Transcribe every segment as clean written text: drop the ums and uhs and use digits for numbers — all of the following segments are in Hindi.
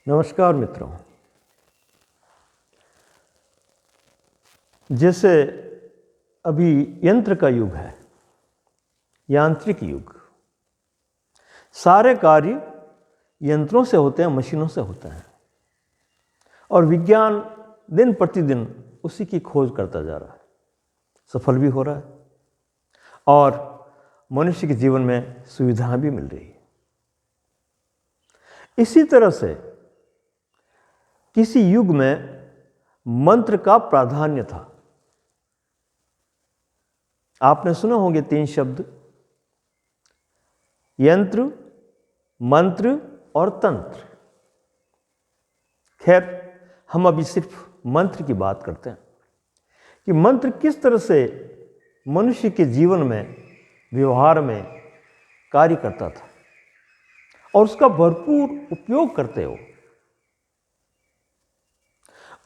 नमस्कार मित्रों। जैसे अभी यंत्र का युग है, यांत्रिक युग, सारे कार्य यंत्रों से होते हैं, मशीनों से होते हैं और विज्ञान दिन प्रतिदिन उसी की खोज करता जा रहा है, सफल भी हो रहा है और मनुष्य के जीवन में सुविधाएं भी मिल रही है। इसी तरह से किसी युग में मंत्र का प्राधान्य था। आपने सुने होंगे 3 शब्द, यंत्र, मंत्र और तंत्र। खैर, हम अभी सिर्फ मंत्र की बात करते हैं कि मंत्र किस तरह से मनुष्य के जीवन में, व्यवहार में कार्य करता था और उसका भरपूर उपयोग करते हो।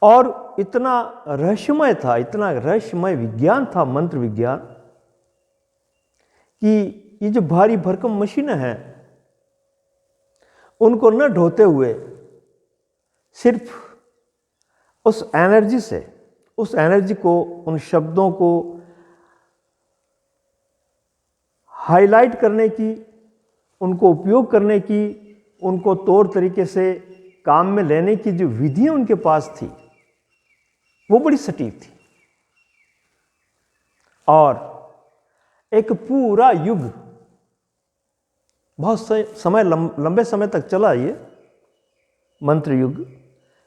और इतना रहस्यमय था, इतना रहस्यमय विज्ञान था मंत्र विज्ञान, कि ये जो भारी भरकम मशीनें हैं उनको न ढोते हुए सिर्फ उस एनर्जी से, उस एनर्जी को, उन शब्दों को हाईलाइट करने की, उनको उपयोग करने की, उनको तौर तरीके से काम में लेने की जो विधियां उनके पास थी वो बड़ी सटीक थी। और एक पूरा युग, बहुत समय, लंबे समय तक चला ये मंत्र युग,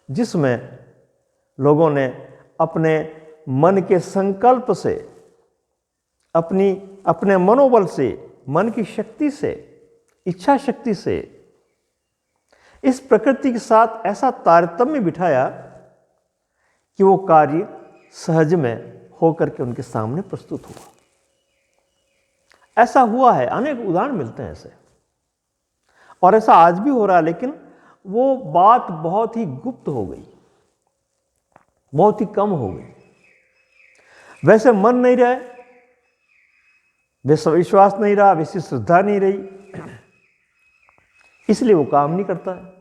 जिसमें लोगों ने अपने मन के संकल्प से, अपने मनोबल से, मन की शक्ति से, इच्छा शक्ति से इस प्रकृति के साथ ऐसा तारतम्य बिठाया कि वो कार्य सहज में होकर के उनके सामने प्रस्तुत हुआ। ऐसा हुआ है, अनेक उदाहरण मिलते हैं ऐसे, और ऐसा आज भी हो रहा है, लेकिन वो बात बहुत ही गुप्त हो गई, बहुत ही कम हो गई। वैसे मन नहीं रहे, वैसा विश्वास नहीं रहा, वैसी श्रद्धा नहीं रही, इसलिए वो काम नहीं करता है।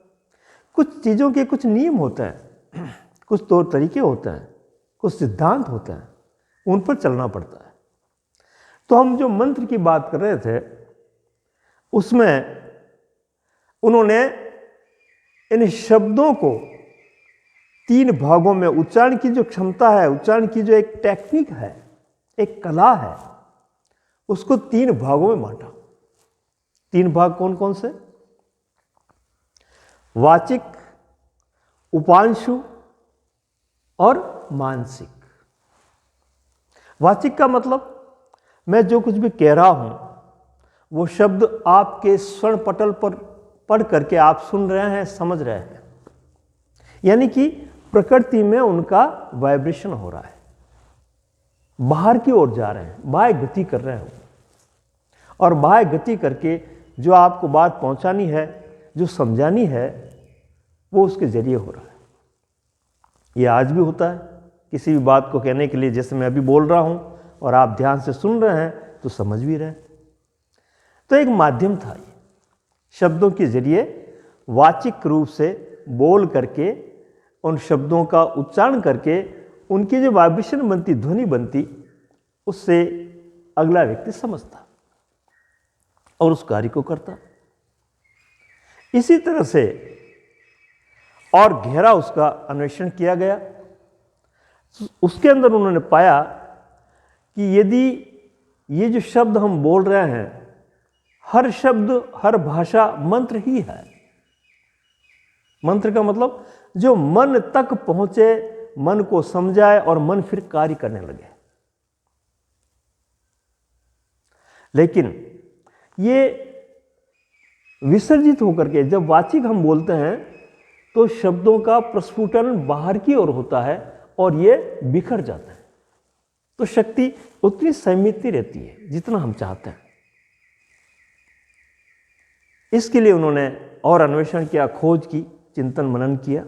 कुछ चीज़ों के कुछ नियम होते हैं, कुछ तौर तरीके होते हैं, कुछ सिद्धांत होते हैं, उन पर चलना पड़ता है। तो हम जो मंत्र की बात कर रहे थे उसमें उन्होंने इन शब्दों को 3 भागों में, उच्चारण की जो क्षमता है, उच्चारण की जो एक टेक्निक है, एक कला है, उसको 3 भागों में बांटा। 3 भाग कौन कौन से? वाचिक, उपांशु और मानसिक। वाचिक का मतलब मैं जो कुछ भी कह रहा हूं वो शब्द आपके स्वर्ण पटल पर पढ़ करके आप सुन रहे हैं, समझ रहे हैं, यानी कि प्रकृति में उनका वाइब्रेशन हो रहा है, बाहर की ओर जा रहे हैं, बाह्य गति कर रहे हो, और बाह्य गति करके जो आपको बात पहुंचानी है, जो समझानी है, वो उसके जरिए हो रहा है। ये आज भी होता है, किसी भी बात को कहने के लिए, जैसे मैं अभी बोल रहा हूं और आप ध्यान से सुन रहे हैं तो समझ भी रहे हैं। तो एक माध्यम था ये, शब्दों के जरिए वाचिक रूप से बोल करके, उन शब्दों का उच्चारण करके, उनकी जो वाइब्रेशन बनती, ध्वनि बनती, उससे अगला व्यक्ति समझता और उस कार्य को करता। इसी तरह से और गहरा उसका अन्वेषण किया गया। उसके अंदर उन्होंने पाया कि यदि ये जो शब्द हम बोल रहे हैं, हर शब्द, हर भाषा मंत्र ही है। मंत्र का मतलब जो मन तक पहुंचे, मन को समझाए और मन फिर कार्य करने लगे। लेकिन ये विसर्जित होकर के जब वाचिक हम बोलते हैं तो शब्दों का प्रस्फुटन बाहर की ओर होता है और ये बिखर जाता है। तो शक्ति उतनी सीमित रहती है जितना हम चाहते हैं। इसके लिए उन्होंने और अन्वेषण किया, खोज की, चिंतन मनन किया,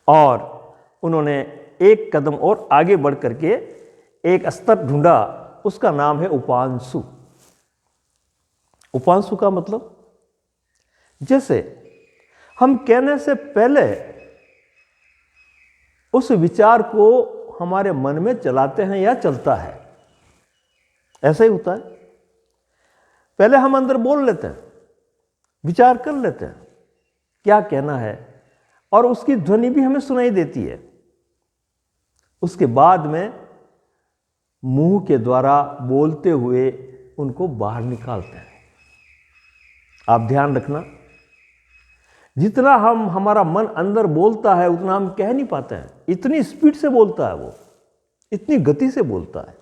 और उन्होंने एक कदम और आगे बढ़ करके एक स्तर ढूंढा, उसका नाम है उपांशु। उपांशु का मतलब, जैसे हम कहने से पहले उस विचार को हमारे मन में चलाते हैं या चलता है। ऐसा ही होता है। पहले हम अंदर बोल लेते हैं, विचार कर लेते हैं क्या कहना है, और उसकी ध्वनि भी हमें सुनाई देती है। उसके बाद में मुंह के द्वारा बोलते हुए उनको बाहर निकालते हैं। आप ध्यान रखना, जितना हमारा मन अंदर बोलता है उतना हम कह नहीं पाते हैं। इतनी स्पीड से बोलता है वो, इतनी गति से बोलता है,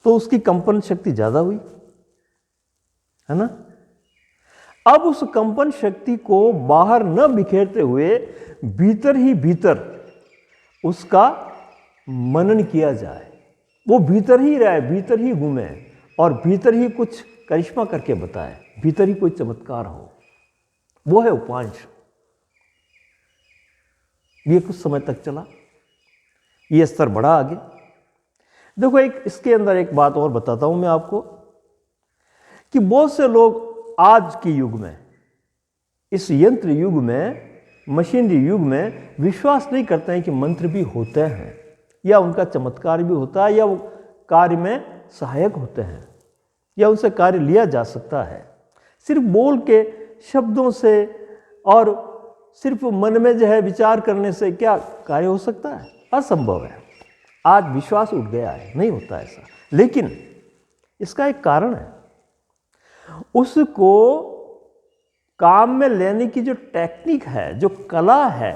तो उसकी कंपन शक्ति ज्यादा हुई, है ना। अब उस कंपन शक्ति को बाहर न बिखेरते हुए भीतर ही भीतर उसका मनन किया जाए। वो भीतर ही रहे, भीतर ही घूमे और भीतर ही कुछ करिश्मा करके बताए, भीतर ही कोई चमत्कार हो। वो है उपांश। ये कुछ समय तक चला, ये स्तर बढ़ा आगे। देखो, इसके अंदर एक बात और बताता हूं मैं आपको कि बहुत से लोग आज के युग में, इस यंत्र युग में, मशीनरी युग में विश्वास नहीं करते हैं कि मंत्र भी होते हैं या उनका चमत्कार भी होता है या वो कार्य में सहायक होते हैं या उनसे कार्य लिया जा सकता है। सिर्फ बोल के, शब्दों से और सिर्फ मन में जो है विचार करने से क्या कार्य हो सकता है? असंभव है। आज विश्वास उठ गया है, नहीं होता ऐसा। लेकिन इसका एक कारण है, उसको काम में लेने की जो टेक्निक है, जो कला है,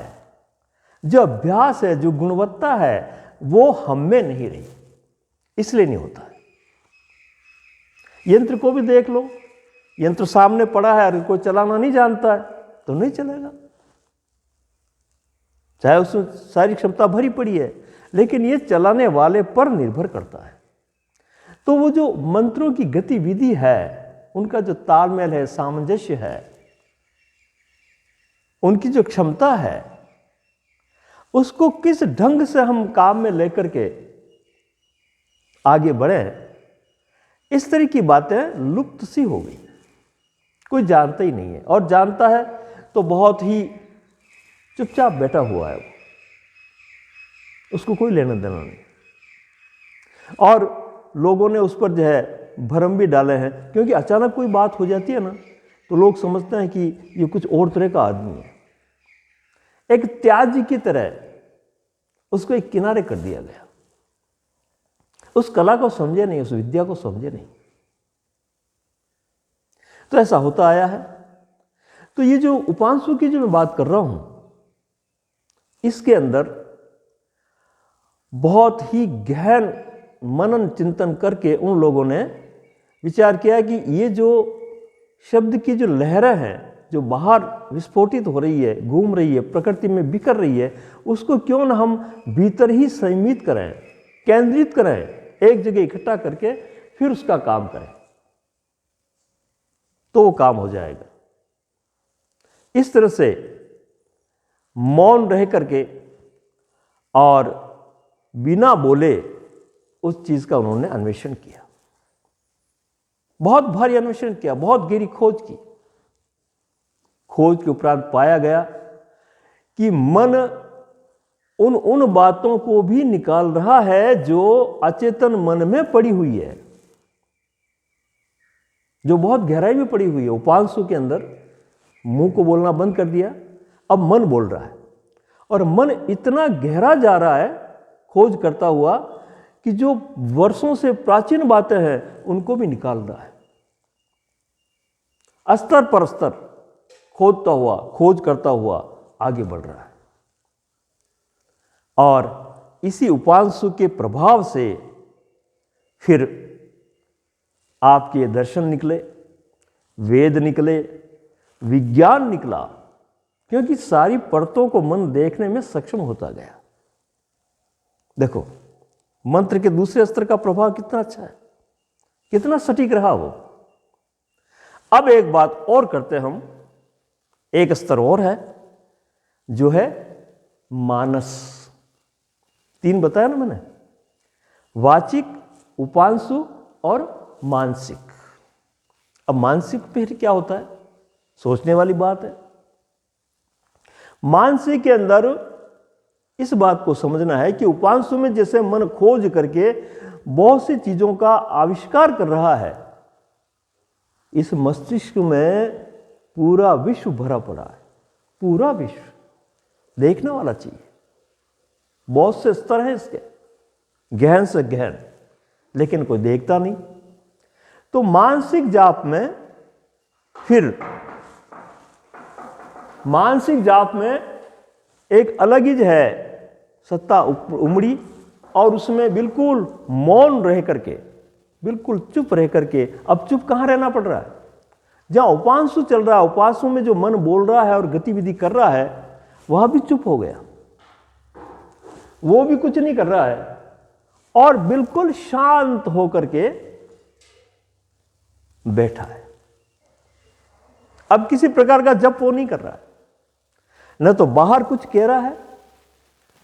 जो अभ्यास है, जो गुणवत्ता है, वो हम में नहीं रही, इसलिए नहीं होता है। यंत्र को भी देख लो, यंत्र सामने पड़ा है, अगर कोई चलाना नहीं जानता है तो नहीं चलेगा, चाहे उसमें सारी क्षमता भरी पड़ी है, लेकिन ये चलाने वाले पर निर्भर करता है। तो वो जो मंत्रों की गतिविधि है, उनका जो तालमेल है, सामंजस्य है, उनकी जो क्षमता है, उसको किस ढंग से हम काम में लेकर के आगे बढ़े, इस तरह की बातें लुप्त सी हो गई। कोई जानता ही नहीं है, और जानता है तो बहुत ही चुपचाप बैठा हुआ है, उसको कोई लेना देना नहीं। और लोगों ने उस पर जो है भरम भी डाले हैं, क्योंकि अचानक कोई बात हो जाती है ना, तो लोग समझते हैं कि ये कुछ और तरह का आदमी है। एक त्याज्य की तरह उसको एक किनारे कर दिया गया। उस कला को समझे नहीं, उस विद्या को समझे नहीं। तो ऐसा होता आया है। तो ये जो उपांशु की जो मैं बात कर रहा हूं, इसके अंदर बहुत ही गहन मनन चिंतन करके उन लोगों ने विचार किया कि ये जो शब्द की जो लहरें हैं, जो बाहर विस्फोटित हो रही है, घूम रही है, प्रकृति में बिखर रही है, उसको क्यों ना हम भीतर ही संयमित करें, केंद्रित करें, एक जगह इकट्ठा करके फिर उसका काम करें, तो वो काम हो जाएगा। इस तरह से मौन रह करके और बिना बोले उस चीज का उन्होंने अन्वेषण किया, बहुत भारी अन्वेषण किया, बहुत गहरी खोज की। खोज के उपरांत पाया गया कि मन उन बातों को भी निकाल रहा है जो अचेतन मन में पड़ी हुई है, जो बहुत गहराई में पड़ी हुई है। उपांशु के अंदर मुंह को बोलना बंद कर दिया, अब मन बोल रहा है, और मन इतना गहरा जा रहा है खोज करता हुआ कि जो वर्षों से प्राचीन बातें हैं उनको भी निकाल रहा है। स्तर पर स्तर खोजता हुआ, खोज करता हुआ आगे बढ़ रहा है। और इसी उपांशु के प्रभाव से फिर आपके दर्शन निकले, वेद निकले, विज्ञान निकला, क्योंकि सारी परतों को मन देखने में सक्षम होता गया। देखो, मंत्र के दूसरे स्तर का प्रभाव कितना अच्छा है, कितना सटीक रहा वो। अब एक बात और करते हम, एक स्तर और है जो है मानस। 3 बताया ना मैंने, वाचिक, उपांशु और मानसिक। अब मानसिक फिर क्या होता है, सोचने वाली बात है। मानसिक के अंदर इस बात को समझना है कि उपांशु में जैसे मन खोज करके बहुत सी चीजों का आविष्कार कर रहा है, इस मस्तिष्क में पूरा विश्व भरा पड़ा है, पूरा विश्व देखने वाला चीज। बहुत से स्तर हैं इसके, गहन से गहन, लेकिन कोई देखता नहीं। तो मानसिक जाप में फिर मानसिक जाप में एक अलग ही है सत्ता उमड़ी, और उसमें बिल्कुल मौन रह करके, बिल्कुल चुप रह करके, अब चुप कहाँ रहना पड़ रहा है? जहाँ उपांशु चल रहा है, उपांशु में जो मन बोल रहा है और गतिविधि कर रहा है, वह भी चुप हो गया, वो भी कुछ नहीं कर रहा है, और बिल्कुल शांत होकर के बैठा है। अब किसी प्रकार का जप वो नहीं कर रहा है, न तो बाहर कुछ कह रहा है,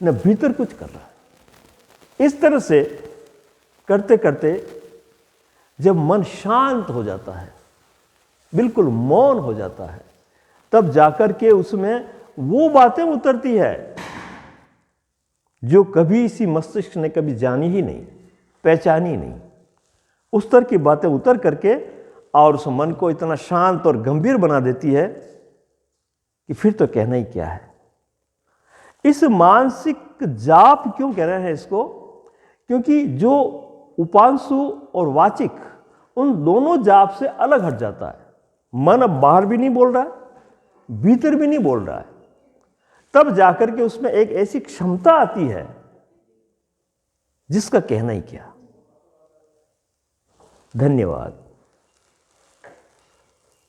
न भीतर कुछ कर रहा है। इस तरह से करते करते जब मन शांत हो जाता है, बिल्कुल मौन हो जाता है, तब जाकर के उसमें वो बातें उतरती है जो कभी इसी मस्तिष्क ने कभी जानी ही नहीं, पहचानी नहीं। उस तरह की बातें उतर करके और उस मन को इतना शांत और गंभीर बना देती है कि फिर तो कहना ही क्या है। इस मानसिक जाप क्यों कह रहे हैं इसको? क्योंकि जो उपांशु और वाचिक, उन दोनों जाप से अलग हट जाता है। मन अब बाहर भी नहीं बोल रहा है, भीतर भी नहीं बोल रहा है, तब जाकर के उसमें एक ऐसी क्षमता आती है जिसका कहना ही क्या। धन्यवाद।